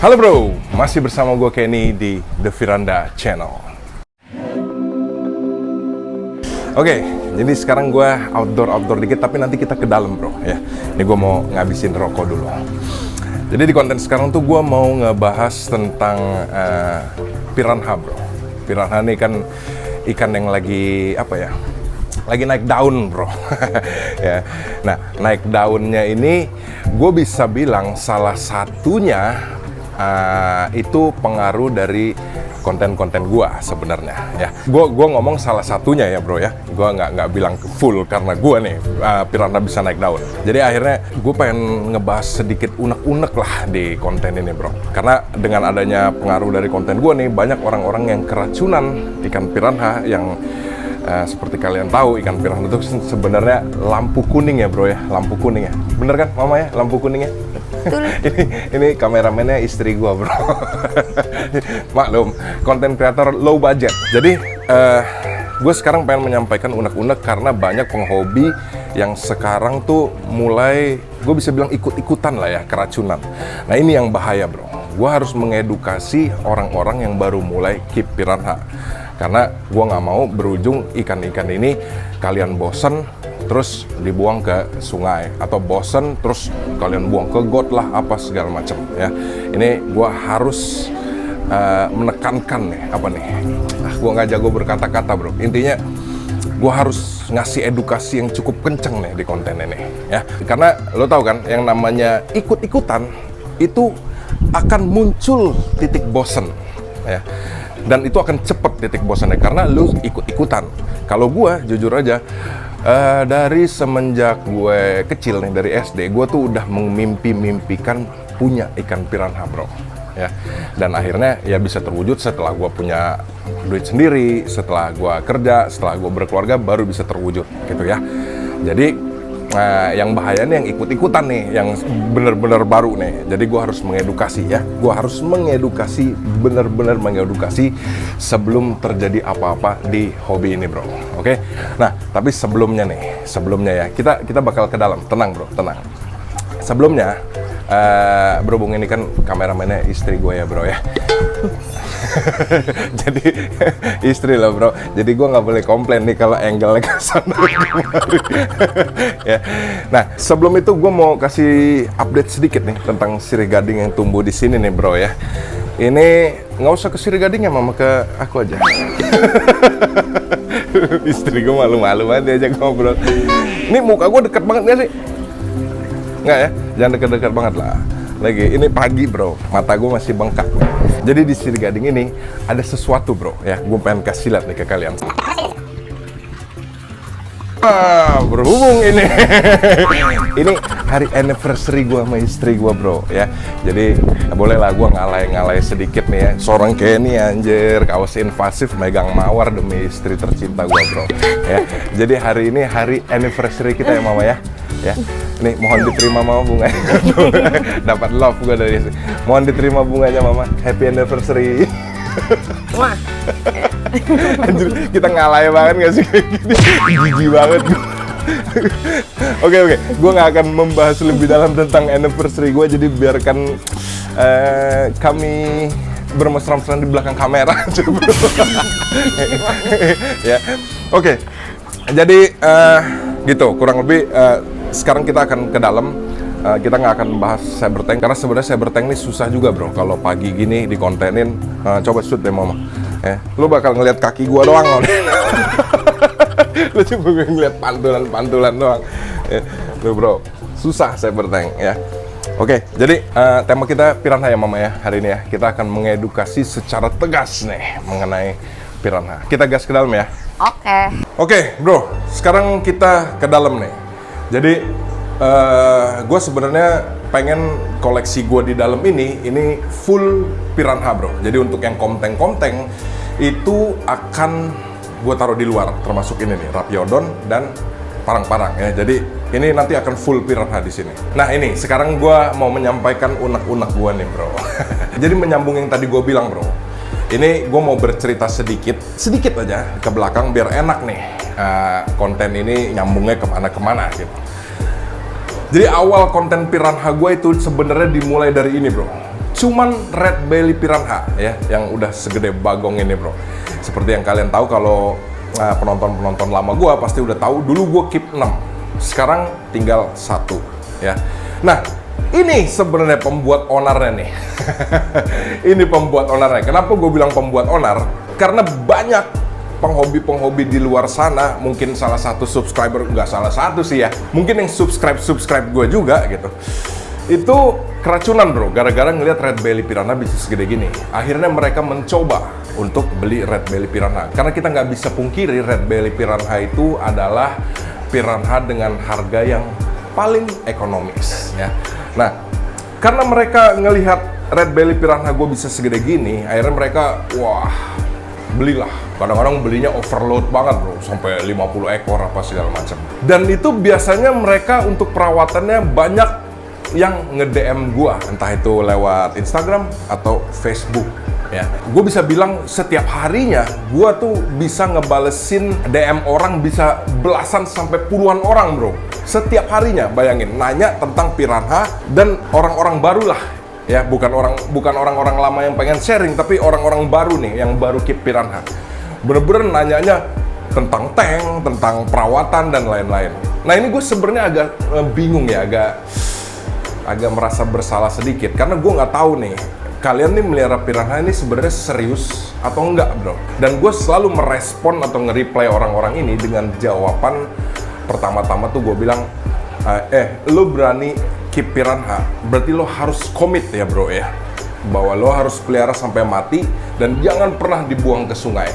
Halo bro, masih bersama gue Kenny di The Firanda Channel. Oke, jadi sekarang gue outdoor dikit, tapi nanti kita ke dalam bro ya. Ini gue mau ngabisin rokok dulu. Jadi di konten sekarang tuh gue mau ngebahas tentang piranha bro. Piranha ini kan ikan yang lagi lagi naik daun bro. Ya. Nah, naik daunnya ini gue bisa bilang salah satunya itu pengaruh dari konten-konten gua sebenarnya ya. Gua ngomong salah satunya ya bro ya. Gua nggak bilang full karena gua nih piranha bisa naik daun. Jadi akhirnya gue pengen ngebahas sedikit unek-unek lah di konten ini bro. Karena dengan adanya pengaruh dari konten gua nih, banyak orang-orang yang keracunan ikan piranha yang seperti kalian tahu, ikan piranha itu sebenarnya lampu kuning ya bro ya. Lampu kuning ya. Bener kan mama ya, lampu kuning ya? ini kameramennya istri gua bro. Maklum, konten kreator low budget. Jadi gue sekarang pengen menyampaikan unek-unek karena banyak penghobi yang sekarang tuh mulai, gue bisa bilang ikut-ikutan lah ya, keracunan. Nah ini yang bahaya bro. Gue harus mengedukasi orang-orang yang baru mulai keep piranha. Karena gue nggak mau berujung ikan-ikan ini kalian bosen terus dibuang ke sungai, atau bosen terus kalian buang ke got lah apa segala macam ya. Ini gue harus menekankan nih gue nggak jago berkata-kata bro. Intinya gue harus ngasih edukasi yang cukup kenceng nih di konten ini ya. Karena lo tahu kan yang namanya ikut-ikutan itu akan muncul titik bosen ya. Dan itu akan cepet titik bosannya karena lu ikut-ikutan. Kalau gue jujur aja, dari semenjak gue kecil nih, dari SD, gue tuh udah memimpi-mimpikan punya ikan piranha bro ya. Dan akhirnya ya bisa terwujud setelah gue punya duit sendiri, setelah gue kerja, setelah gue berkeluarga, baru bisa terwujud gitu ya. Jadi yang bahayanya yang ikut-ikutan nih, yang bener-bener baru nih. Jadi gue harus mengedukasi ya. Gue harus mengedukasi, bener-bener mengedukasi sebelum terjadi apa-apa di hobi ini bro. Oke? Nah, tapi sebelumnya ya, kita bakal ke dalam. Tenang bro, tenang. Sebelumnya, berhubung ini kan kameramennya istri gue ya bro ya. Jadi istri lah bro, jadi gue nggak boleh komplain nih kalau angle-nya ke sana ya. Nah sebelum itu gue mau kasih update sedikit nih tentang sirih gading yang tumbuh di sini nih bro ya. Ini nggak usah ke sirih gading ya mama, ke aku aja. Istri gue malu-malu banget diajak ngobrol. Ini muka gue deket banget gak sih? Nggak ya, jangan deket-deket banget lah. Lagi ini pagi bro, mata gue masih bengkak. Jadi di sirih gading ini ada sesuatu bro ya, gue pengen kasih lihat nih ke kalian. Berhubung ini ini hari anniversary gue sama istri gue bro ya. Jadi boleh lah gue ngalai sedikit nih ya. Seorang Kenny anjir, kaos invasif megang mawar demi istri tercinta gue bro ya. Jadi hari ini hari anniversary kita ya mama ya. Ya, nih mohon diterima mama bunganya. Dapat love gue dari sini. Mohon diterima bunganya mama. Happy anniversary. Wah. Anjir, kita ngalai banget gak sih kayak gini? Jijik banget. Oke, gue gak akan membahas lebih dalam tentang anniversary gue. Jadi biarkan kami bermesra-mesraan di belakang kamera. Ya, oke. Jadi gitu, kurang lebih. Sekarang kita akan ke dalam. Kita nggak akan bahas cyber tank karena sebenarnya cyber tank ini susah juga bro. Kalau pagi gini dikontenin, coba shoot deh mama. Lu bakal ngeliat kaki gua doang loh. Lu cuma ngeliat pantulan doang. Lu bro, susah cyber tank ya. Oke, jadi tema kita piranha ya mama ya hari ini ya. Kita akan mengedukasi secara tegas nih mengenai piranha. Kita gas ke dalam ya. Oke bro, sekarang kita ke dalam nih. Jadi gue sebenarnya pengen koleksi gue di dalam ini full piranha bro. Jadi untuk yang komteng itu akan gue taruh di luar, termasuk ini nih Rapiodon dan parang-parang ya. Jadi ini nanti akan full piranha di sini. Nah ini sekarang gue mau menyampaikan unek-unek gue nih bro. Jadi menyambung yang tadi gue bilang bro. Ini gue mau bercerita sedikit aja ke belakang biar enak nih konten ini nyambungnya kemana-kemana gitu. Jadi awal konten piranha gue itu sebenarnya dimulai dari ini bro. cuman red belly piranha ya, yang udah segede bagong ini bro. Seperti yang kalian tahu, kalau penonton-penonton lama gua pasti udah tahu, dulu gua keep 6, sekarang tinggal 1 ya. Nah, ini sebenarnya pembuat onarnya nih. Ini pembuat onarnya. Kenapa gue bilang pembuat onar? Karena banyak penghobi-penghobi di luar sana, mungkin salah satu subscriber, nggak salah satu sih ya, mungkin yang subscribe gue juga gitu, itu keracunan bro, gara-gara ngelihat red belly piranha bisa segede gini. Akhirnya mereka mencoba untuk beli red belly piranha, karena kita nggak bisa pungkiri red belly piranha itu adalah piranha dengan harga yang paling ekonomis ya. Nah, karena mereka ngelihat red belly piranha gue bisa segede gini, akhirnya mereka, wah, belilah. Kadang-kadang belinya overload banget bro, sampai 50 ekor apa segala macam. Dan itu biasanya mereka untuk perawatannya banyak yang nge-DM gue, entah itu lewat Instagram atau Facebook ya. Gue bisa bilang setiap harinya gue tuh bisa ngebalesin DM orang bisa belasan sampai puluhan orang bro. Setiap harinya, bayangin, nanya tentang piranha, dan orang-orang baru lah ya, bukan orang-orang lama yang pengen sharing, tapi orang-orang baru nih yang baru keep piranha. Bener-bener nanyanya tentang tank, tentang perawatan dan lain-lain. Nah, ini gue sebenarnya agak bingung ya, agak merasa bersalah sedikit, karena gue nggak tahu nih kalian nih melihara piranha ini sebenarnya serius atau enggak bro. Dan gue selalu merespon atau nge-reply orang-orang ini dengan jawaban pertama-tama tuh gue bilang, lo berani keep piranha, berarti lo harus komit ya bro ya, bahwa lo harus pelihara sampai mati dan jangan pernah dibuang ke sungai.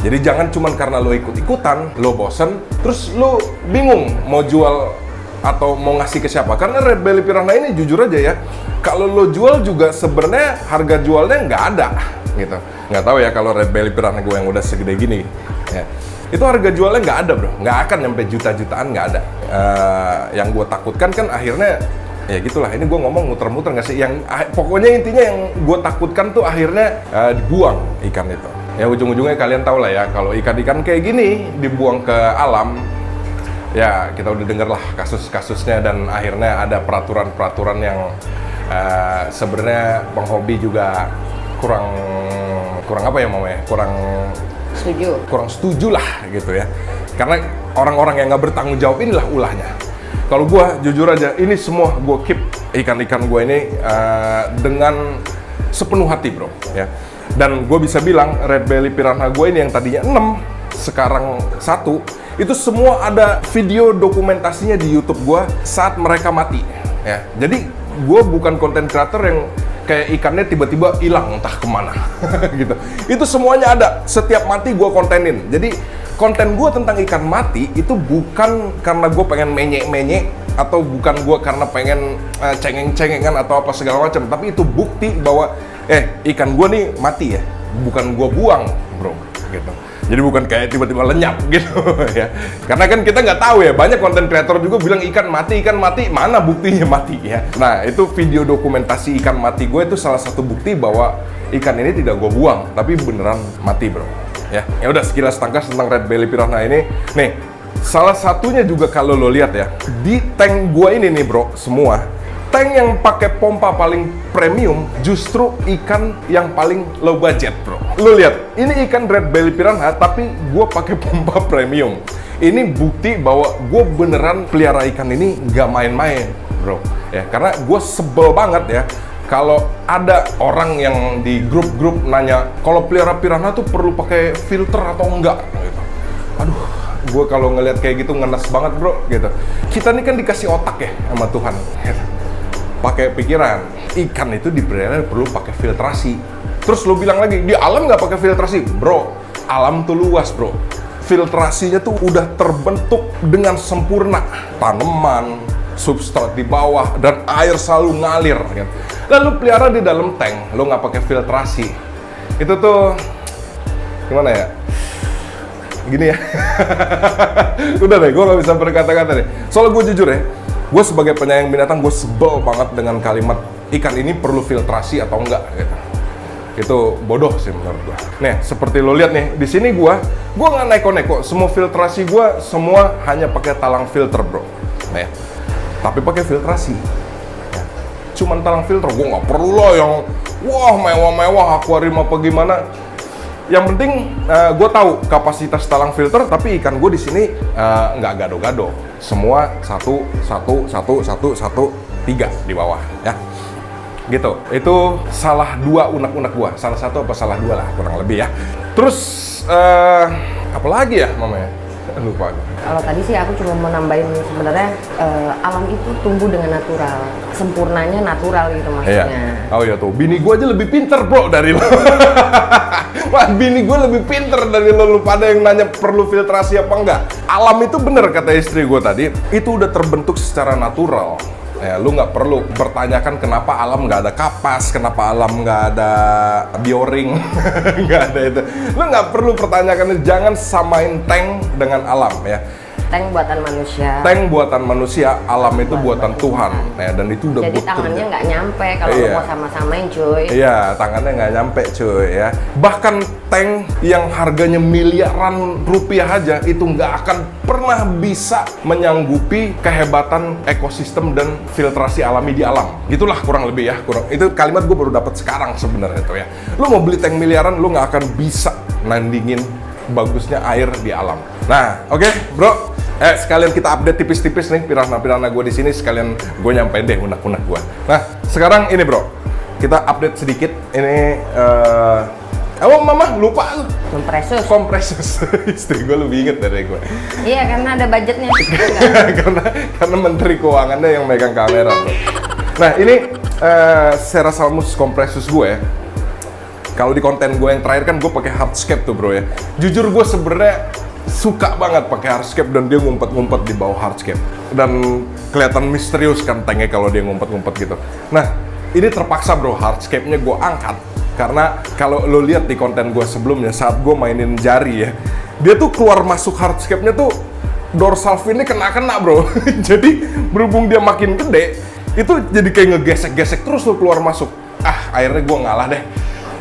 Jadi jangan cuman karena lo ikut-ikutan, lo bosen, terus lo bingung mau jual atau mau ngasih ke siapa. Karena red belly piranha ini jujur aja ya, kalau lo jual juga sebenarnya harga jualnya nggak ada gitu. Nggak tahu ya kalau red belly piranha gue yang udah segede gini ya, itu harga jualnya nggak ada bro, nggak akan nyampe juta-jutaan, nggak ada. Yang gue takutkan kan akhirnya ya gitulah, ini gue ngomong muter-muter nggak sih, yang pokoknya intinya yang gue takutkan tuh akhirnya dibuang ikan itu. Ya ujung-ujungnya kalian tahu lah ya, kalau ikan-ikan kayak gini dibuang ke alam, ya kita udah denger lah kasus-kasusnya, dan akhirnya ada peraturan-peraturan yang sebenarnya penghobi juga kurang apa ya mamanya, kurang setuju lah gitu ya, karena orang-orang yang nggak bertanggung jawab inilah ulahnya. Kalau gue jujur aja, ini semua gue keep ikan-ikan gue ini dengan sepenuh hati bro ya. Dan gue bisa bilang red belly piranha gue ini yang tadinya 6 sekarang 1, itu semua ada video dokumentasinya di YouTube gue saat mereka mati ya. Jadi gue bukan konten creator yang kayak ikannya tiba-tiba hilang entah kemana gitu. Itu semuanya ada, setiap mati gue kontenin. Jadi konten gue tentang ikan mati itu bukan karena gue pengen menyek-menyek, atau bukan gue karena pengen cengeng-cengengan atau apa segala macam, tapi itu bukti bahwa ikan gue nih mati ya, bukan gue buang bro gitu. Jadi bukan kayak tiba-tiba lenyap gitu ya. Karena kan kita nggak tahu ya, banyak konten kreator juga bilang ikan mati, mana buktinya mati ya. Nah, itu video dokumentasi ikan mati gue itu salah satu bukti bahwa ikan ini tidak gue buang, tapi beneran mati bro. Ya udah, sekilas tangkas tentang red belly piranha ini. Nih, salah satunya juga kalau lo lihat ya, di tank gue ini nih bro, semua tank yang pakai pompa paling premium justru ikan yang paling low budget bro. Lo lihat, ini ikan red belly piranha tapi gue pakai pompa premium. Ini bukti bahwa gue beneran pelihara ikan ini nggak main-main bro ya, karena gue sebel banget ya kalau ada orang yang di grup-grup nanya kalau pelihara piranha tuh perlu pakai filter atau enggak gitu. Aduh, gue kalau ngelihat kayak gitu ngenes banget bro gitu. Kita nih kan dikasih otak ya sama Tuhan gitu. Pakai pikiran, ikan itu dipelihara perlu pakai filtrasi. Terus lo bilang lagi, di alam nggak pakai filtrasi? Bro, alam tuh luas bro. Filtrasinya tuh udah terbentuk dengan sempurna. Tanaman, substrat di bawah, dan air selalu ngalir kan. Lalu pelihara di dalam tank, lo nggak pakai filtrasi. Itu tuh, gimana ya? Gini ya. Udah deh, gue nggak bisa berkata-kata deh. Soalnya gue jujur ya, gue sebagai penyayang binatang, gue sebel banget dengan kalimat ikan ini perlu filtrasi atau enggak gitu. Itu bodoh sih menurut gue. Nih, seperti lo lihat nih, di sini gue nggak neko-neko. Semua filtrasi gue semua hanya pakai talang filter bro. Nih, tapi pakai filtrasi. Ya. cuman talang filter, gue nggak perlu lah yang wah mewah-mewah akuarium apa gimana. Yang penting gue tahu kapasitas talang filter, tapi ikan gue di sini nggak gado-gado. Semua satu, tiga di bawah, ya. Gitu. Itu salah dua unek-unek gue. Salah satu apa salah dua lah, kurang lebih ya. Terus apa lagi ya, Mama ya? Lupa. Kalau tadi sih aku cuma mau nambahin sebenarnya alam itu tumbuh dengan natural, sempurnanya natural gitu maksudnya. Iya. Oh iya tuh, bini gue aja lebih pinter bro dari lo. Wah, bini gue lebih pinter dari lo pada yang nanya perlu filtrasi apa enggak. Alam itu bener kata istri gue tadi, itu udah terbentuk secara natural. Ya, lu nggak perlu bertanyakan kenapa alam nggak ada kapas, kenapa alam nggak ada bioring, nggak ada itu. Lu nggak perlu pertanyakan, jangan samain tank dengan alam ya. Tank buatan manusia. Tank buatan manusia, alam itu buatan Tuhan. Ya, dan itu udah jadi tangannya nggak nyampe kalau iya. mau sama-samain cuy. Iya, tangannya nggak nyampe cuy ya. Bahkan tank yang harganya miliaran rupiah aja itu nggak akan pernah bisa menyanggupi kehebatan ekosistem dan filtrasi alami di alam. Itulah kurang lebih ya. Itu kalimat gue baru dapat sekarang sebenarnya tuh ya. Lu mau beli tank miliaran, lu nggak akan bisa nandingin bagusnya air di alam. Nah, oke, bro. Sekalian kita update tipis-tipis nih pirana-pirana gue di sini, sekalian gue nyampein deh unek-unek gue. Nah, sekarang ini bro, kita update sedikit. Ini, Mama lupa. Kompresus. Istri gue lebih inget dari gue. Iya, karena ada budgetnya. karena Menteri Keuangannya yang megang kamera bro. Nah, ini Serrasalmus compressus gue ya. Kalau di konten gue yang terakhir kan gue pakai hardscape tuh bro ya. Jujur gue sebenarnya suka banget pakai hardscape dan dia ngumpet-ngumpet di bawah hardscape dan kelihatan misterius kan tanknya kalau dia ngumpet-ngumpet gitu. Nah ini terpaksa bro, hardscape-nya gue angkat karena kalau lo lihat di konten gue sebelumnya saat gue mainin jari ya, dia tuh keluar masuk hardscape-nya tuh dorsal fin-nya kena-kena bro. Jadi berhubung dia makin gede itu jadi kayak ngegesek-gesek terus lo keluar masuk. Akhirnya gue ngalah deh.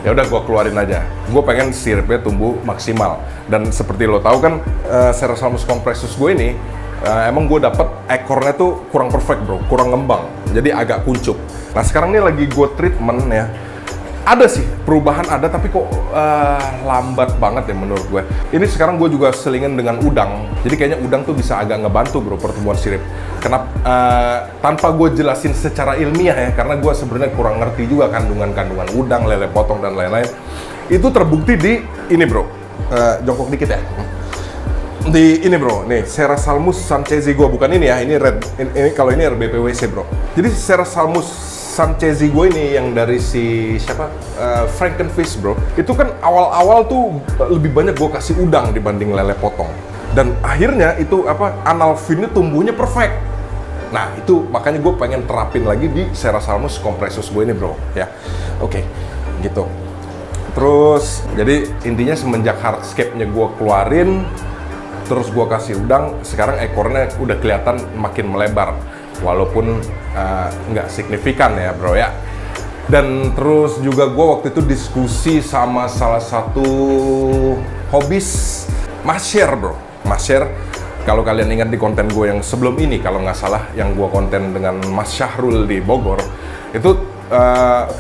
Ya udah gue keluarin aja. Gue pengen siripnya tumbuh maksimal. Dan seperti lo tahu kan, Serrasalmus compressus gue ini emang gue dapet ekornya tuh kurang perfect bro, kurang ngembang. Jadi agak kuncup. Nah sekarang ini lagi gue treatment ya. Ada sih perubahan ada, tapi kok lambat banget ya menurut gue. Ini sekarang gue juga selingan dengan udang. Jadi kayaknya udang tuh bisa agak ngebantu bro pertumbuhan sirip. Kenapa? Tanpa gue jelasin secara ilmiah ya, karena gue sebenarnya kurang ngerti juga kandungan-kandungan udang, lele potong dan lain-lain. Itu terbukti di ini bro. Jongkok dikit ya. Di ini bro, nih Serrasalmus sanchezi gue, bukan ini ya. Ini red. Ini kalau ini RBPWC bro. Jadi Serrasalmus sanchezi gue ini yang dari si siapa Frankenfish bro, itu kan awal-awal tuh lebih banyak gue kasih udang dibanding lele potong, dan akhirnya itu anal finnya tumbuhnya perfect. Nah itu makanya gue pengen terapin lagi di Serrasalmus compressus gue ini bro ya. Oke, gitu. Terus jadi intinya semenjak hardscape-nya gue keluarin terus gue kasih udang, sekarang ekornya udah kelihatan makin melebar. Walaupun nggak signifikan ya bro ya. Dan terus juga gue waktu itu diskusi sama salah satu hobis, Mas Sher bro. Mas Sher, kalau kalian ingat di konten gue yang sebelum ini, kalau nggak salah yang gue konten dengan Mas Syahrul di Bogor, itu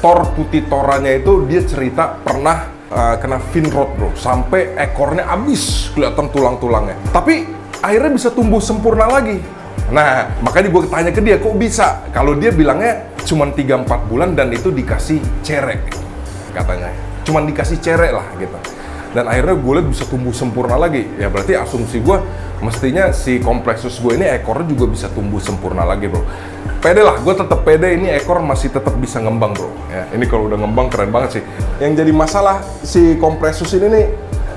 tor putih toranya itu dia cerita pernah kena fin rot bro, sampai ekornya habis kelihatan tulang-tulangnya, tapi akhirnya bisa tumbuh sempurna lagi. Nah, makanya gue tanya ke dia, kok bisa? Kalau dia bilangnya cuma 3-4 bulan dan itu dikasih cerek, katanya. Cuma dikasih cerek lah gitu. Dan akhirnya gue lihat bisa tumbuh sempurna lagi. Ya berarti asumsi gue, mestinya si kompleksus gue ini ekornya juga bisa tumbuh sempurna lagi bro. Pede lah, gue tetap pede ini ekor masih tetap bisa ngembang bro. Ya, ini kalau udah ngembang keren banget sih. Yang jadi masalah si kompleksus ini nih,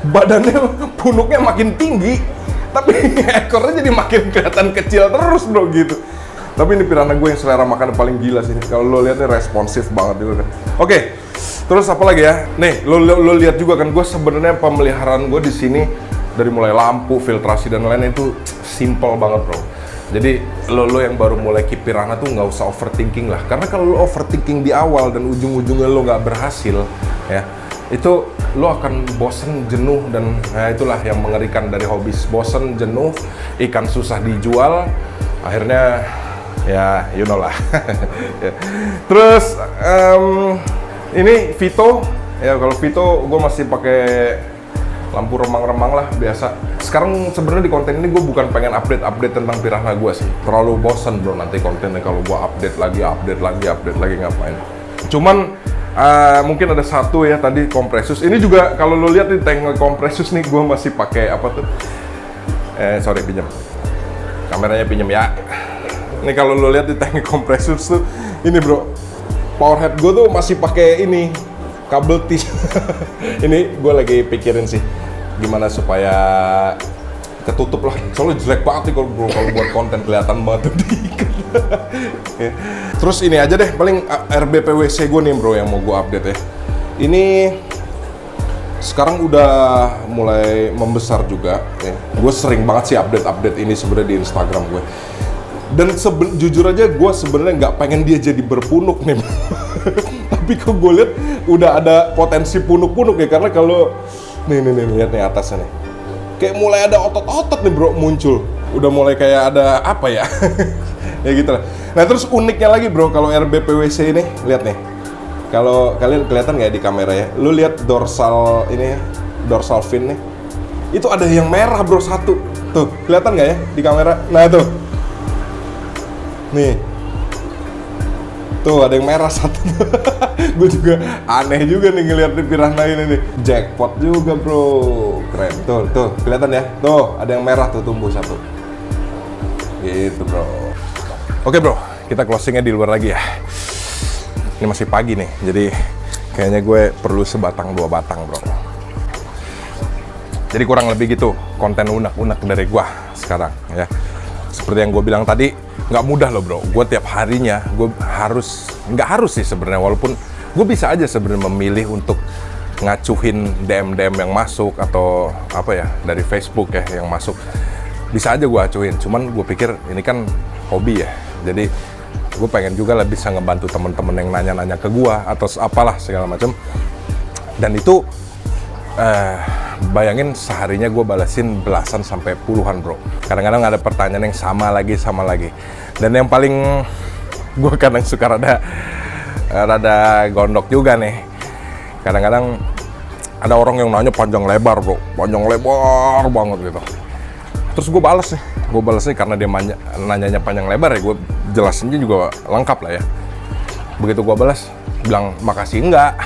badannya punuknya makin tinggi. Tapi ekornya jadi makin kelihatan kecil terus bro gitu. Tapi ini pirana gue yang selera makan paling gila sih. Kalau lo lihat nih responsif banget itu. Oke, terus apa lagi ya? Nih, lo lihat juga kan gue sebenarnya pemeliharaan gue di sini dari mulai lampu, filtrasi dan lain-lain itu simple banget bro. Jadi lo yang baru mulai keep pirana tuh nggak usah overthinking lah. Karena kalau lo overthinking di awal dan ujung-ujungnya lo nggak berhasil, ya itu lo akan bosen, jenuh, dan itulah yang mengerikan dari hobis. Bosen, jenuh, ikan susah dijual, akhirnya Ya, you know lah. Ya. Terus ini Vito, ya kalau Vito gue masih pakai lampu remang-remang lah biasa. Sekarang sebenarnya di konten ini gue bukan pengen update tentang Piranha gue sih. Terlalu bosen bro nanti kontennya kalau gue update lagi ngapain. Cuman mungkin ada satu ya tadi kompresus. Ini juga kalau lo lihat di tank kompresus nih gue masih pakai apa tuh? Sorry pinjam. Kameranya pinjam ya. Ini kalau lo lihat di tank kompresus tuh ini bro. Power head gue tuh masih pakai ini kabel T. Ini gue lagi pikirin sih gimana supaya ketutup lah. Soalnya jelek banget nih kalau buat konten kelihatan banget tuh diikat. Ya. Terus ini aja deh paling RBPWC gue nih bro yang mau gue update ya. Ini sekarang udah mulai membesar juga ya. Gue sering banget sih update ini sebenarnya di Instagram gue. Dan jujur aja gue sebenarnya nggak pengen dia jadi berpunuk nih. Tapi kok gue lihat udah ada potensi punuk-punuk ya, karena kalau nih lihat nih atasnya nih. Kayak mulai ada otot-otot nih bro muncul. Udah mulai kayak ada apa ya? Ya gitu lah. Nah terus uniknya lagi bro kalau RBPWC ini, lihat nih. Kalau kalian kelihatan nggak di kamera ya? Lu lihat dorsal ini, dorsal fin nih. Itu ada yang merah bro satu. Tuh, kelihatan nggak ya di kamera? Nah tuh. Nih. Tuh ada yang merah satu. Gue juga aneh juga nih ngeliat di Piranha ini nih. Jackpot juga bro. Keren. Tuh kelihatan ya. Tuh ada yang merah tuh tumbuh satu. Gitu bro. Oke bro, kita closingnya di luar lagi ya. Ini masih pagi nih, jadi kayaknya gue perlu sebatang dua batang bro. Jadi kurang lebih gitu konten unek-unek dari gue sekarang ya. Seperti yang gue bilang tadi, nggak mudah loh bro. Gue tiap harinya, gue nggak harus sih sebenarnya. Walaupun gue bisa aja sebenarnya memilih untuk ngacuhin DM yang masuk atau apa ya dari Facebook ya yang masuk. Bisa aja gue acuhin. Cuman gue pikir ini kan hobi ya. Jadi gue pengen juga lah bisa ngebantu temen-temen yang nanya-nanya ke gue atau apalah segala macam. Dan itu bayangin seharinya gue balasin belasan sampai puluhan bro. Kadang-kadang ada pertanyaan yang sama lagi. Dan yang paling gue kadang suka rada gondok juga nih. Kadang-kadang ada orang yang nanya panjang lebar bro, panjang lebar banget gitu. Terus gue balas nih karena dia nanyanya panjang lebar ya, gue jelasinnya juga lengkap lah ya. Begitu gue balas, bilang makasih enggak,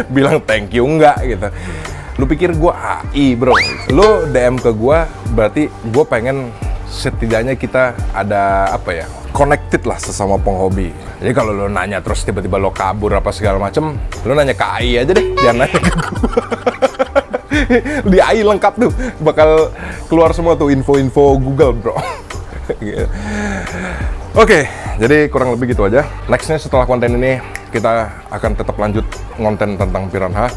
bilang thank you enggak gitu. Lu pikir gue AI bro? Lu DM ke gue, berarti gue pengen setidaknya kita ada apa ya, connected lah sesama penghobi. Jadi kalau lu nanya terus tiba-tiba lo kabur apa segala macem, lu nanya ke AI aja deh, jangan nanya ke gue. Di AI lengkap tuh, bakal keluar semua tuh info-info Google bro. Oke, jadi kurang lebih gitu aja. Nextnya setelah konten ini kita akan tetap lanjut konten tentang Piranha,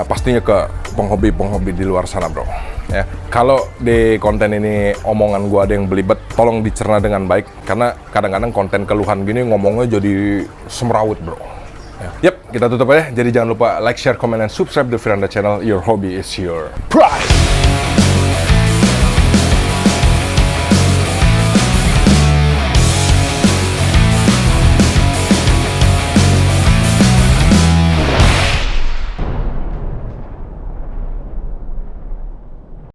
pastinya ke penghobi-penghobi di luar sana bro. Ya, kalau di konten ini omongan gua ada yang belibet, tolong dicerna dengan baik karena kadang-kadang konten keluhan gini ngomongnya jadi semrawut bro. Ya. Yep, kita tutup aja. Jadi jangan lupa like, share, comment, and subscribe the Firanda channel. Your hobby is your pride.